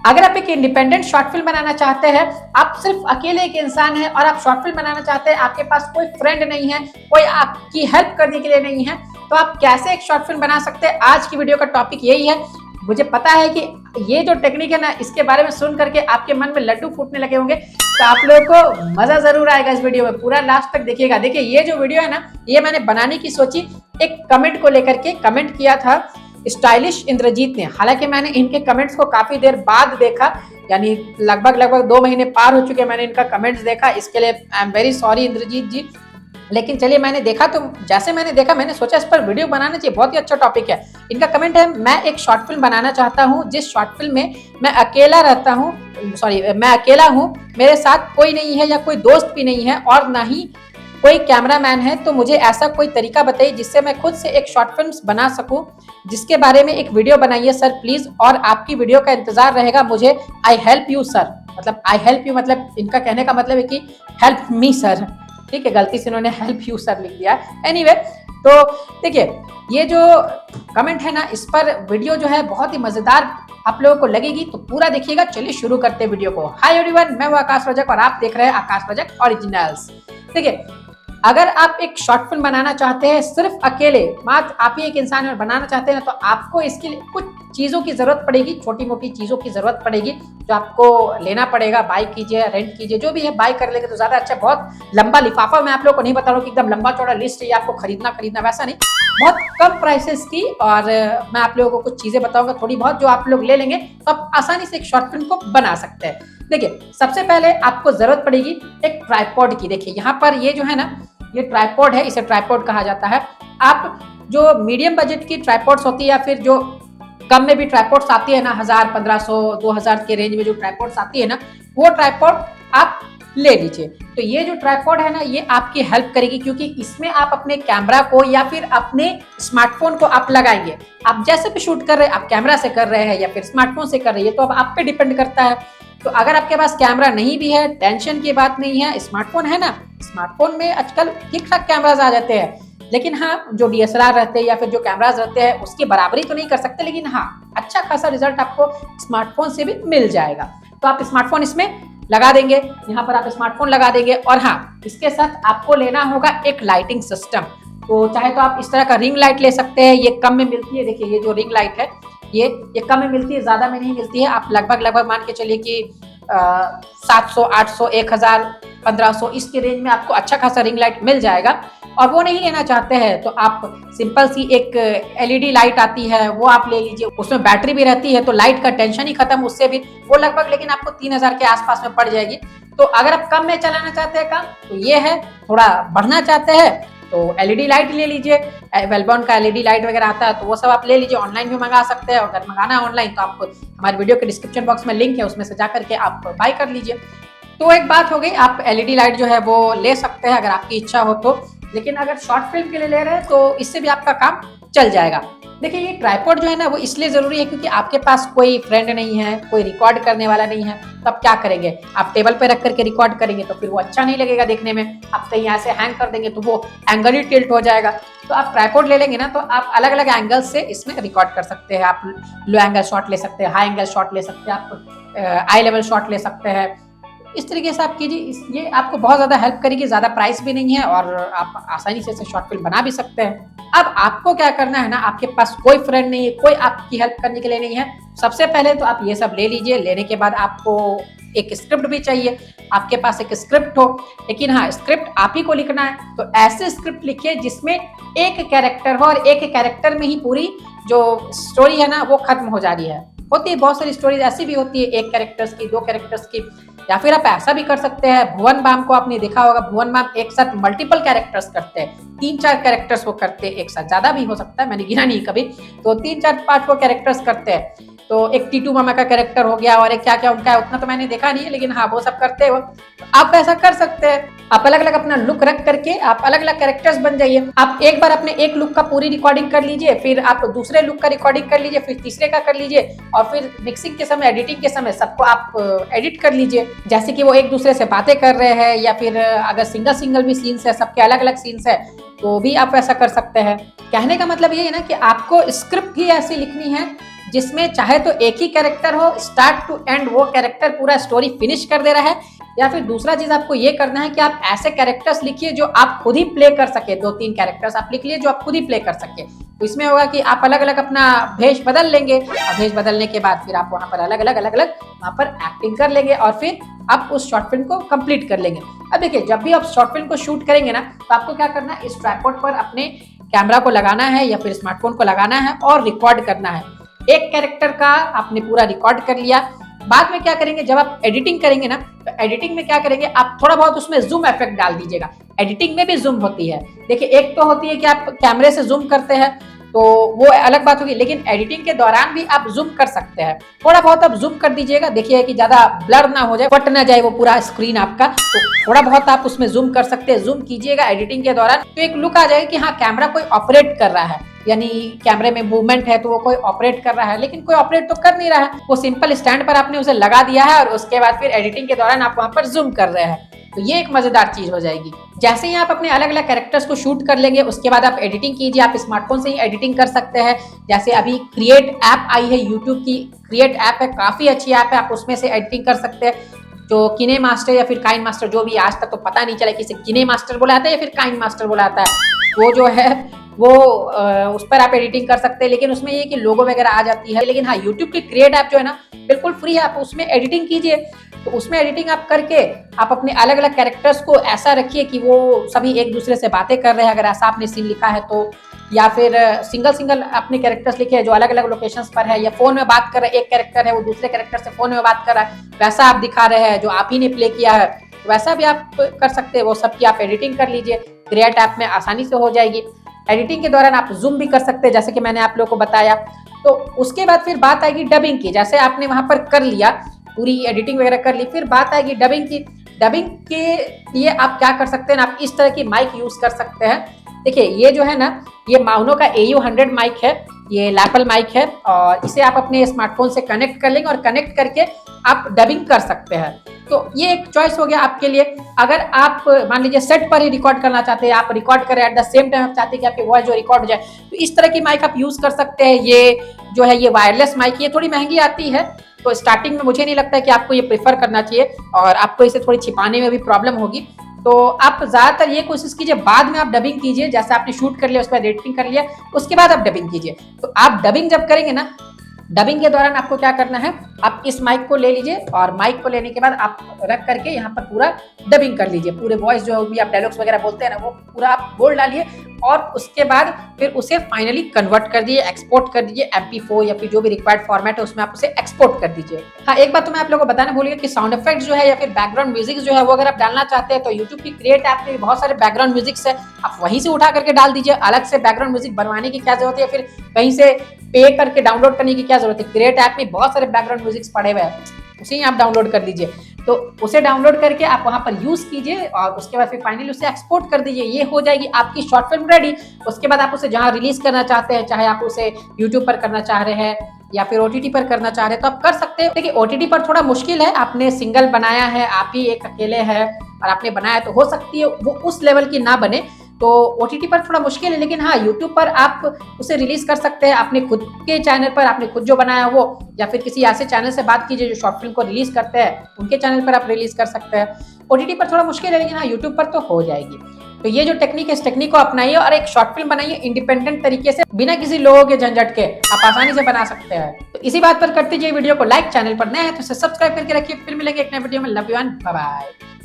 अगर आप एक इंडिपेंडेंट शॉर्ट फिल्म बनाना चाहते हैं, आप सिर्फ अकेले एक इंसान हैं और आप शॉर्ट फिल्म बनाना चाहते हैं, आपके पास कोई फ्रेंड नहीं है, कोई आपकी हेल्प करने के लिए नहीं है, तो आप कैसे एक शॉर्ट फिल्म बना सकते हैं? आज की वीडियो का टॉपिक यही है। मुझे पता है कि ये जो टेक्निक है ना, इसके बारे में सुन करके आपके मन में लड्डू फूटने लगे होंगे, तो आप लोगों को मजा जरूर आएगा इस वीडियो में। पूरा लास्ट तक देखिएगा। देखिए, ये जो वीडियो है ना, ये मैंने बनाने की सोची एक कमेंट को लेकर के। कमेंट किया था स्टाइलिश इंद्रजीत ने। हालांकि मैंने इनके कमेंट्स को काफी देर बाद देखा, यानी लगभग 2 महीने पार हो चुके मैंने इनका कमेंट्स देखा। इसके लिए I am very sorry Indrajeet ji. लेकिन चलिए, मैंने देखा तो जैसे मैंने देखा, मैंने सोचा इस पर वीडियो बनाना चाहिए, बहुत ही अच्छा टॉपिक है। इनका कमेंट है, मैं एक शॉर्ट फिल्म बनाना चाहता हूँ जिस शॉर्ट फिल्म में मैं अकेला रहता हूँ, मैं अकेला हूँ, मेरे साथ कोई नहीं है या कोई दोस्त भी नहीं है और ना ही कोई कैमरामैन है। तो मुझे ऐसा कोई तरीका बताइए जिससे मैं खुद से एक शॉर्ट फिल्म बना सकूं, जिसके बारे में एक वीडियो बनाइए सर प्लीज, और आपकी वीडियो का इंतजार रहेगा मुझे। आई हेल्प यू सर, मतलब आई हेल्प यू, मतलब इनका कहने का मतलब है कि हेल्प मी सर। ठीक है, गलती से इन्होंने हेल्प यू सर लिख दिया। एनीवे, तो देखिए, ये जो कमेंट है ना, इस पर वीडियो जो है बहुत ही मजेदार आप लोगों को लगेगी, तो पूरा देखिएगा। चलिए शुरू करते हैं वीडियो को। हाय एवरीवन, मैं हूं आकाश रजक और आप देख रहे हैं आकाश रजक ओरिजिनल्स। देखिए, अगर आप एक शॉर्ट फिल्म बनाना चाहते हैं सिर्फ अकेले, मात्र आप ही एक इंसान है, बनाना चाहते हैं, तो आपको इसके लिए कुछ चीज़ों की ज़रूरत पड़ेगी, छोटी मोटी चीज़ों की ज़रूरत पड़ेगी जो आपको लेना पड़ेगा। बाय कीजिए, रेंट कीजिए, जो भी है बाय कर लेंगे तो ज़्यादा अच्छा। बहुत लंबा लिफाफा मैं आप लोगों को नहीं बता रहा हूँ कि एकदम लंबा चौड़ा लिस्ट है आपको खरीदना, वैसा नहीं। बहुत कम प्राइसेस की, और मैं आप लोगों को कुछ चीज़ें बताऊंगा थोड़ी बहुत, जो आप लोग ले लेंगे तो आप आसानी से एक शॉर्ट फिल्म को बना सकते हैं। देखिए, सबसे पहले आपको ज़रूरत पड़ेगी एक ट्राइपॉड की। देखिए, यहाँ पर ये जो है ना, ये ट्राइपॉड है, इसे ट्राइपॉड कहा जाता है। आप जो मीडियम बजट की ट्राइपॉड्स होती है, या फिर जो कम में भी ट्राइपॉड्स आती है ना, 1000, 1500, 2000 के रेंज में जो ट्राइपॉड्स आती है ना, वो ट्राइपॉड आप ले लीजिए। तो ये जो ट्राइपॉड है ना, ये आपकी हेल्प करेगी, क्योंकि इसमें आप अपने कैमरा को या फिर अपने स्मार्टफोन को आप लगाएंगे। आप जैसे भी शूट कर रहे हैं, आप कैमरा से कर रहे हैं या फिर स्मार्टफोन से कर रहे हैं, तो अब आप पे डिपेंड करता है। तो अगर आपके पास कैमरा नहीं भी है, टेंशन की बात नहीं है, स्मार्टफोन है ना, स्मार्टफोन में आजकल ठीक ठाक कैमराज आ जाते हैं। लेकिन हाँ, जो DSLR रहते हैं या फिर जो कैमराज रहते हैं, उसकी बराबरी तो नहीं कर सकते, लेकिन हाँ, अच्छा खासा रिजल्ट आपको स्मार्टफोन से भी मिल जाएगा। तो आप स्मार्टफोन इसमें लगा देंगे, यहाँ पर आप स्मार्टफोन लगा देंगे, और हाँ, इसके साथ आपको लेना होगा एक लाइटिंग सिस्टम। तो चाहे तो आप इस तरह का रिंग लाइट ले सकते हैं, ये कम में मिलती है। देखिए, ये जो रिंग लाइट है, ये कम में मिलती है, ज्यादा में नहीं मिलती है। आप लगभग मान के चलिए कि 700, 800, 1000, 1500 इसके रेंज में आपको अच्छा खासा रिंग लाइट मिल जाएगा। और वो नहीं लेना चाहते हैं तो आप सिंपल सी एक LED लाइट आती है, वो आप ले लीजिए। उसमें बैटरी भी रहती है, तो लाइट का टेंशन ही खत्म उससे भी। वो लगभग लेकिन आपको 3000 के आसपास में पड़ जाएगी। तो अगर आप कम में चलाना चाहते हैं काम, तो ये है। थोड़ा बढ़ना चाहते हैं तो LED लाइट ले लीजिए। वेलबॉन का LED लाइट वगैरह आता है, तो वो सब आप ले लीजिए। ऑनलाइन भी मंगा सकते हैं, अगर मंगाना है ऑनलाइन तो आप हमारे वीडियो के डिस्क्रिप्शन बॉक्स में लिंक है, उसमें से जाकर के आप बाय कर लीजिए। तो एक बात हो गई, आप LED लाइट जो है वो ले सकते हैं अगर आपकी इच्छा हो तो। लेकिन अगर शॉर्ट फिल्म के लिए ले रहे हैं तो इससे भी आपका काम चल जाएगा। देखिए, ये ट्राइपॉड जो है ना, वो इसलिए जरूरी है क्योंकि आपके पास कोई फ्रेंड नहीं है, कोई रिकॉर्ड करने वाला नहीं है, तो आप क्या करेंगे? आप टेबल पे रख करके रिकॉर्ड करेंगे तो फिर वो अच्छा नहीं लगेगा देखने में। आप कहीं ऐसे हैंग कर देंगे तो वो एंगल ही टिल्ट हो जाएगा। तो आप ट्राइपॉड ले लेंगे ना, तो आप अलग अलग एंगल से इसमें रिकॉर्ड कर सकते हैं। आप लो एंगल शॉट ले सकते हैं, हाई एंगल शॉट ले सकते हैं, आप आई लेवल शॉट ले सकते हैं। इस तरीके से आप कीजिए, ये आपको बहुत ज़्यादा हेल्प करेगी। ज़्यादा प्राइस भी नहीं है और आप आसानी से शॉर्ट फिल्म बना भी सकते हैं। अब आपको क्या करना है ना, आपके पास कोई फ्रेंड नहीं है, कोई आपकी हेल्प करने के लिए नहीं है। सबसे पहले तो आप ये सब ले लीजिए। लेने के बाद आपको एक स्क्रिप्ट भी चाहिए, आपके पास एक स्क्रिप्ट हो। लेकिन हाँ, स्क्रिप्ट आप ही को लिखना है, तो ऐसे स्क्रिप्ट लिखिए जिसमें एक कैरेक्टर हो, और एक कैरेक्टर में ही पूरी जो स्टोरी है ना वो खत्म हो जा रही है। होती है बहुत सारी स्टोरीज ऐसी भी होती है, एक कैरेक्टर्स की, 2 कैरेक्टर्स की। या फिर आप ऐसा भी कर सकते हैं, भुवन बाम को आपने देखा होगा, भुवन बाम एक साथ मल्टीपल कैरेक्टर्स करते हैं, 3-4 कैरेक्टर्स वो करते हैं एक साथ, ज्यादा भी हो सकता है, मैंने गिना नहीं कभी। तो 3-4-5 वो कैरेक्टर्स करते हैं। तो एक टीटू मामा का कैरेक्टर हो गया, और एक क्या क्या उनका है उतना तो मैंने देखा नहीं है, लेकिन हाँ वो सब करते हैं वो। तो आप ऐसा कर सकते हैं, आप अलग अलग अपना लुक रख करके आप अलग अलग कैरेक्टर्स बन जाइए। आप एक बार अपने एक लुक का पूरी रिकॉर्डिंग कर लीजिए, फिर आप दूसरे लुक का रिकॉर्डिंग कर लीजिए, फिर तीसरे का कर लीजिए, और फिर मिक्सिंग के समय, एडिटिंग के समय सबको आप एडिट कर लीजिए। जैसे कि वो एक दूसरे से बातें कर रहे हैं, या फिर अगर सिंगल सिंगल भी सीन्स है, सबके अलग अलग सीन्स है, तो भी आप ऐसा कर सकते हैं। कहने का मतलब ये है ना कि आपको स्क्रिप्ट ही ऐसी लिखनी है जिसमें चाहे तो एक ही कैरेक्टर हो, स्टार्ट टू एंड वो कैरेक्टर पूरा स्टोरी फिनिश कर दे रहा है, या फिर दूसरा चीज आपको ये करना है कि आप ऐसे कैरेक्टर्स लिखिए जो आप खुद ही प्ले कर सके। 2-3 कैरेक्टर्स आप लिख लिए जो आप खुद ही प्ले कर सके। तो इसमें होगा कि आप अलग अलग अपना भेष बदल लेंगे, और भेष बदलने के बाद फिर आप वहां पर अलग अलग वहां पर एक्टिंग कर लेंगे और फिर आप उस शॉर्ट फिल्म को कंप्लीट कर लेंगे। अब देखिए, जब भी आप शॉर्ट फिल्म को शूट करेंगे ना, तो आपको क्या करना है, इस ट्राइपॉड पर अपने कैमरा को लगाना है या फिर स्मार्टफोन को लगाना है और रिकॉर्ड करना है। एक कैरेक्टर का आपने पूरा रिकॉर्ड कर लिया। बाद में क्या करेंगे, जब आप एडिटिंग करेंगे ना, तो एडिटिंग में क्या करेंगे, आप थोड़ा बहुत उसमें जूम इफेक्ट डाल दीजिएगा। एडिटिंग में भी जूम होती है। देखिए, एक तो होती है कि आप कैमरे से जूम करते हैं, तो वो अलग बात होगी, लेकिन एडिटिंग के दौरान भी आप जूम कर सकते हैं। थोड़ा बहुत आप जूम कर दीजिएगा, देखिए कि ज्यादा ब्लर ना हो जाए, फट ना जाए वो पूरा स्क्रीन आपका। तो थोड़ा बहुत आप उसमें जूम कर सकते हैं। जूम कीजिएगा एडिटिंग के दौरान, तो एक लुक आ जाएगा कि हाँ, कैमरा कोई ऑपरेट कर रहा है, यानी कैमरे में मूवमेंट है तो वो कोई ऑपरेट कर रहा है, लेकिन कोई ऑपरेट तो कर नहीं रहा है, वो सिंपल स्टैंड पर आपने उसे लगा दिया है और उसके बाद फिर एडिटिंग के दौरान आप वहां पर जूम कर रहे हैं। तो ये एक मजेदार चीज हो जाएगी। जैसे ही आप अपने अलग अलग कैरेक्टर्स को शूट कर लेंगे, उसके बाद आप एडिटिंग कीजिए। आप स्मार्टफोन से ही एडिटिंग कर सकते हैं। जैसे अभी क्रिएट ऐप आई है, यूट्यूब की क्रिएट ऐप है, काफी अच्छी ऐप है, आप उसमें से एडिटिंग कर सकते हैं। जो किने मास्टर या फिर काइन मास्टर, जो भी, आज तक तो पता नहीं चला कि इसे किने मास्टर बोला जाता है या फिर काइन मास्टर बोला जाता है, वो जो है वो उस पर आप एडिटिंग कर सकते हैं। लेकिन उसमें ये कि लोगो वगैरह आ जाती है। लेकिन हाँ, यूट्यूब की क्रिएट ऐप जो है ना, बिल्कुल फ्री है, आप उसमें एडिटिंग कीजिए। तो उसमें एडिटिंग आप करके आप अपने अलग अलग कैरेक्टर्स को ऐसा रखिए कि वो सभी एक दूसरे से बातें कर रहे हैं, अगर ऐसा आपने सीन लिखा है तो, या फिर सिंगल अपने कैरेक्टर्स लिखे हैं जो अलग अलग लोकेशंस पर है, या फोन में बात कर रहे हैं, एक कैरेक्टर है वो दूसरे कैरेक्टर से फोन में बात कर रहा है, वैसा आप दिखा रहे हैं जो आप ही ने प्ले किया है, वैसा भी आप कर सकते हैं। वो सब की आप एडिटिंग कर लीजिए, क्रिएट ऐप में आसानी से हो जाएगी। एडिटिंग के दौरान आप जूम भी कर सकते हैं, जैसे कि मैंने आप लोगों को बताया। तो उसके बाद फिर बात आएगी डबिंग की। जैसे आपने वहां पर कर लिया, पूरी एडिटिंग वगैरह कर ली, फिर बात आएगी डबिंग की। डबिंग के लिए आप क्या कर सकते हैं, आप इस तरह की माइक यूज कर सकते हैं। देखिए, ये जो है ना, ये माउनो का AU100 माइक है, ये लैपल माइक है, और इसे आप अपने स्मार्टफोन से कनेक्ट कर लेंगे और कनेक्ट करके आप डबिंग कर सकते हैं। तो ये एक चॉइस हो गया आपके लिए। अगर आप मान लीजिए सेट पर ही रिकॉर्ड करना चाहते हैं, आप रिकॉर्ड करें एट द सेम टाइम, आप चाहते हैं कि आपकी वॉइस जो रिकॉर्ड हो जाए, तो इस तरह की माइक आप यूज कर सकते हैं। ये जो है, ये वायरलेस माइक, ये थोड़ी महंगी आती है, तो स्टार्टिंग में मुझे नहीं लगता है कि आपको ये प्रेफर करना चाहिए, और आपको इसे थोड़ी छिपाने में भी प्रॉब्लम होगी। तो आप ज्यादातर ये कोशिश कीजिए, बाद में आप डबिंग कीजिए। जैसे आपने शूट कर लिया, उसके बाद एडिटिंग कर लिया, उसके बाद आप डबिंग कीजिए। तो आप डबिंग जब करेंगे ना, डबिंग के दौरान आपको क्या करना है, आप इस माइक को ले लीजिए और माइक को लेने के बाद आप रख करके यहाँ पर पूरा डबिंग कर लीजिए। पूरे वॉइस जो भी आप डायलॉग्स वगैरह बोलते हैं ना, वो पूरा आप बोल डालिए, और उसके बाद फिर उसे फाइनली कन्वर्ट कर दीजिए, एक्सपोर्ट कर दीजिए MP4 या फिर जो भी रिक्वायर्ड फॉर्मेट है उसमें आप उसे एक्सपोर्ट कर दीजिए। हाँ, एक बात तो मैं आप लोगों को बताना भूल गया कि साउंड इफेक्ट जो है या फिर बैकग्राउंड म्यूजिक जो है, वो अगर आप डालना चाहते हैं तो यूट्यूब की क्रिएट ऐप में बहुत सारे बैकग्राउंड म्यूजिक्स है, आप वहीं से उठा करके डाल दीजिए। अलग से बैकग्राउंड म्यूजिक बनवाने की क्या जरूरत है, या फिर कहीं से पे करके डाउनलोड करने की क्या जरूरत है। क्रिएट ऐप में बहुत सारे बैकग्राउंड म्यूजिक्स पड़े हुए हैं, उसे ही आप डाउनलोड कर दीजिए। तो उसे डाउनलोड करके आप वहां पर यूज कीजिए, और उसके बाद फिर फाइनली उसे एक्सपोर्ट कर दीजिए। ये हो जाएगी आपकी शॉर्ट फिल्म रेडी। उसके बाद आप उसे जहां रिलीज करना चाहते हैं, चाहे आप उसे यूट्यूब पर करना चाह रहे हैं या फिर OTT पर करना चाह रहे हैं, तो आप कर सकते हैं। देखिए, OTT पर थोड़ा मुश्किल है, आपने सिंगल बनाया है, आप ही एक अकेले है और आपने बनाया, तो हो सकती है वो उस लेवल की ना बने, तो OTT पर थोड़ा मुश्किल है। लेकिन हाँ, YouTube पर आप उसे रिलीज कर सकते हैं अपने खुद के चैनल पर, आपने खुद जो बनाया वो, या फिर किसी ऐसे चैनल से बात कीजिए जो शॉर्ट फिल्म को रिलीज करते हैं, उनके चैनल पर आप रिलीज कर सकते हैं। OTT पर थोड़ा मुश्किल है, लेकिन हाँ, YouTube पर तो हो जाएगी। तो ये जो टेक्निक है, इस टेक्निक को अपनाइए और एक शॉर्ट फिल्म बनाइए इंडिपेंडेंट तरीके से, बिना किसी लोगों के झंझट के, आप आसानी से बना सकते हैं। तो इसी बात पर करते जाइए वीडियो को लाइक, चैनल पर नए हैं तो इसे सब्सक्राइब करके रखिए। फिर मिलेंगे एक नए वीडियो में। Love you and bye bye.